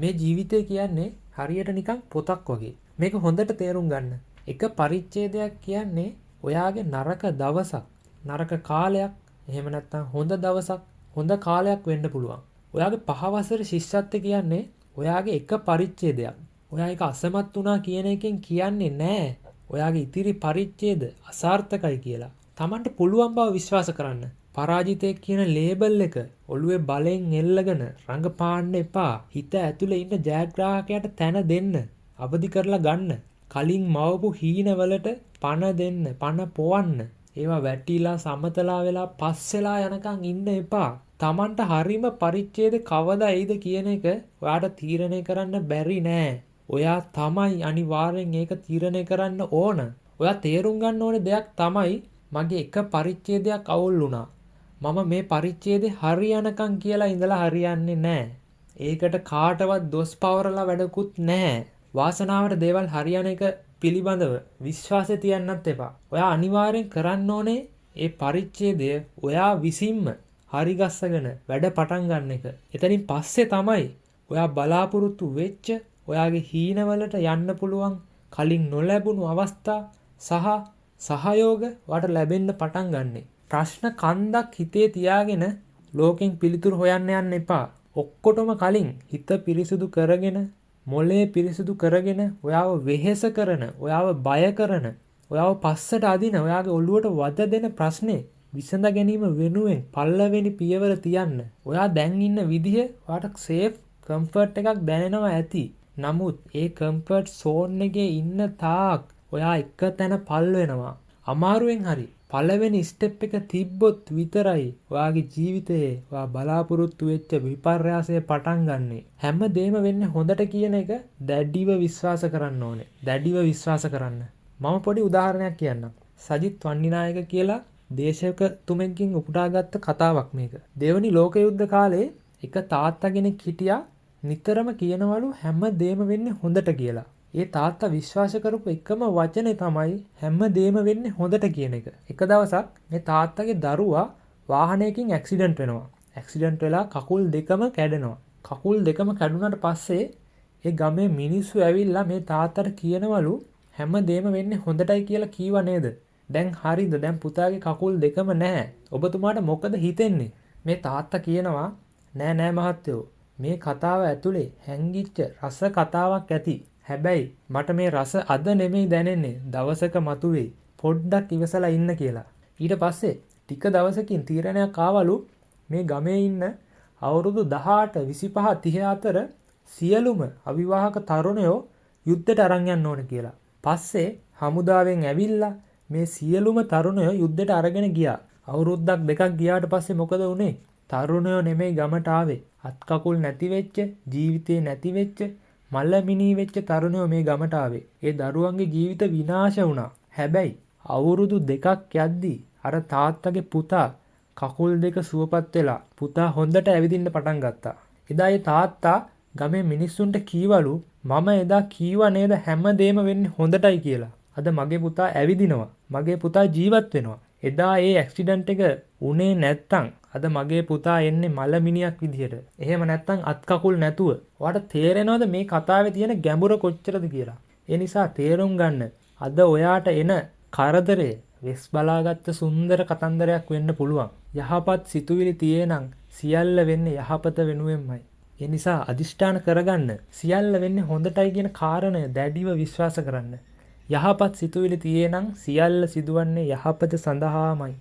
මේ ජීවිතය කියන්නේ හරියට නිකන් පොතක් වගේ. මේක හොඳට තේරුම් ගන්න. එක පරිච්ඡේදයක් කියන්නේ ඔයාගේ නරක දවසක්, නරක කාලයක්, එහෙම නැත්නම් හොඳ දවසක්, හොඳ කාලයක් වෙන්න පුළුවන්. ඔයාගේ 5 වසර ශිෂ්‍යත්වය කියන්නේ ඔයාගේ එක පරිච්ඡේදයක්. ඔයා ඒක අසමත් වුණා කියන එකෙන් කියන්නේ නෑ ඔයාගේ ඉතිරි පරිච්ඡේද අසාර්ථකයි කියලා. Tamanට පුළුවන් බව විශ්වාස කරන්න. පරාජිතයෙක් කියන ලේබල් එක ඔළුවේ බලෙන් එල්ලගෙන රඟපාන්න එපා. හිත ඇතුලේ ඉන්න ජයග්‍රාහකයාට තැන දෙන්න. අවදි කරලා ගන්න. කලින් මවපු හීනවලට පණ දෙන්න, පණ පොවන්න. ඒවා වැටිලා සමතලා වෙලා පස්සෙලා යනකම් ඉන්න එපා. Tamanට හරීම පරිච්ඡේද කවදා එයිද කියන එක ඔයාට තීරණය කරන්න බැරි නෑ. ඔයා තමයි අනිවාර්යෙන් ඒක තීරණය කරන්න ඕන. ඔයා තේරුම් ගන්න ඕනේ දෙයක් තමයි මගේ එක පරිච්ඡේදයක් අවුල් වුණා. මම මේ පරිච්ඡේදේ හරියනකම් කියලා ඉඳලා හරියන්නේ නැහැ. ඒකට කාටවත් දොස් පවරලා වැඩකුත් නැහැ. වාසනාවට දේවල් හරියන එක පිළිබඳව විශ්වාසය තියන්නත් එපා. ඔයා අනිවාර්යෙන් කරන්න ඕනේ ඒ පරිච්ඡේදය ඔයා විසින්ම හරි ගස්සගෙන වැඩ පටන් ගන්න එක. එතනින් පස්සේ තමයි ඔයා බලාපොරොත්තු වෙච්ච ඔයාගේ හීනවලට යන්න පුළුවන් කලින් නොලැබුණු අවස්ථා සහ සහයෝග වට ලැබෙන්න පටන් ගන්නෙ. ප්‍රශ්න කන්දක් හිතේ තියාගෙන ලෝකෙන් පිළිතුරු හොයන්න යන්න එපා. ඔක්කොටම කලින් හිත පිරිසුදු කරගෙන, මොළේ පිරිසුදු කරගෙන, ඔයාව වෙහෙස කරන, ඔයාව බය කරන, ඔයාව පස්සට අදින, ඔයාගේ ඔළුවට වද දෙන ප්‍රශ්නේ විසඳ ගැනීම වෙනුවෙන් පළවෙනි පියවර තියන්න. ඔයා දැන් ඉන්න විදිහ ඔයාට සේෆ්, කම්ෆර්ට් එකක් දැනෙනවා ඇති. නමුත් ඒ කම්ෆර්ට් සෝන් එකේ ඉන්න තාක් ඔයා එක තැන පල් වෙනවා. අමාරුවෙන් හරි පළවෙනි ස්ටෙප් එක තිබ්බොත් විතරයි ඔයාගේ ජීවිතයේ ඔයා බලාපොරොත්තු වෙච්ච විපර්යාසය පටන් ගන්නෙ. හැමදේම වෙන්නේ හොඳට කියන එක දැඩිව විශ්වාස කරන්න ඕනේ. දැඩිව විශ්වාස කරන්න. මම පොඩි උදාහරණයක් කියන්නම්. සජිත් වන්නිනායක කියලා දේශකතුමෙක්ගෙන් උපුටාගත්ත කතාවක් මේක. දෙවනි ලෝක යුද්ධ කාලේ එක තාත්තා කෙනෙක් හිටියා නිතරම කියනවලු හැමදේම වෙන්නේ හොඳට කියලා. ඒ තාත්තා විශ්වාස කරපු එකම වචනේ තමයි හැමදේම වෙන්නේ හොඳට කියන එක. එක දවසක් මේ තාත්තගේ දරුවා වාහනයකින් ඇක්සිඩන්ට් වෙනවා. ඇක්සිඩන්ට් වෙලා කකුල් දෙකම කැඩෙනවා. කකුල් දෙකම කැඩුනට පස්සේ ඒ ගමේ මිනිස්සු ඇවිල්ලා මේ තාත්තට කියනවලු හැමදේම වෙන්නේ හොඳටයි කියලා කීවා නේද? දැන් හරිද? දැන් පුතාගේ කකුල් දෙකම නැහැ. ඔබතුමාට මොකද හිතෙන්නේ? මේ තාත්තා කියනවා නෑ නෑ මහත්තයෝ, මේ කතාව ඇතුලේ හැංගිච්ච රස කතාවක් ඇති. හැබැයි මට මේ රස අද නෙමෙයි දැනෙන්නේ, දවසක මතුවේ. පොඩ්ඩක් ඉවසලා ඉන්න කියලා. ඊට පස්සේ ටික දවසකින් තීරණයක් ආවලු මේ ගමේ ඉන්න අවුරුදු 18, 25, 30 අතර සියලුම අවිවාහක තරුණයෝ යුද්ධයට අරන් යන්න ඕන කියලා. පස්සේ හමුදාවෙන් ඇවිල්ලා මේ සියලුම තරුණයෝ යුද්ධයට අරගෙන ගියා. අවුරුද්දක් දෙකක් ගියාට පස්සේ මොකද වුනේ? තරුණයෝ නෙමෙයි ගමට ආවේ. අත් කකුල් නැති වෙච්ච, ජීවිතේ නැති වෙච්ච, මල්ලමිනී වෙච්ච තරුණයෝ මේ ගමට ආවේ. ඒ දරුවන්ගේ ජීවිත විනාශ වුණා. හැබැයි අවුරුදු දෙකක් යද්දී අර තාත්තගේ පුතා කකුල් දෙක සුවපත් වෙලා පුතා හොඳට ඇවිදින්න පටන් ගත්තා. එදා ඒ තාත්තා ගමේ මිනිස්සුන්ට කීවලු මම එදා කීවා නේද හැමදේම වෙන්නේ හොඳටයි කියලා. අද මගේ පුතා ඇවිදිනවා. මගේ පුතා ජීවත් වෙනවා. එදා ඒ ඇක්සිඩන්ට් එක උනේ නැත්තම් අද මගේ පුතා එන්නේ මලමිනියක් විදියට. එහෙම නැත්තම් අත් කකුල් නැතුව. ඔයාට තේරෙනවද මේ කතාවේ තියෙන ගැඹුර කොච්චරද කියලා? ඒ නිසා තේරුම් ගන්න. අද ඔයාට එන කරදරේ වෙස් බලාගත්ත සුන්දර කතන්දරයක් වෙන්න පුළුවන්. යහපත් සිතුවිලි තියෙනං සියල්ල වෙන්නේ යහපත වෙනුවෙන්මයි. ඒ නිසා අදිෂ්ඨාන කරගන්න. සියල්ල වෙන්නේ හොඳටයි කියන කාරණය දැඩිව විශ්වාස කරන්න. යහපත් සිතුවිලි තියෙනං සියල්ල සිදුවන්නේ යහපත සඳහාමයි.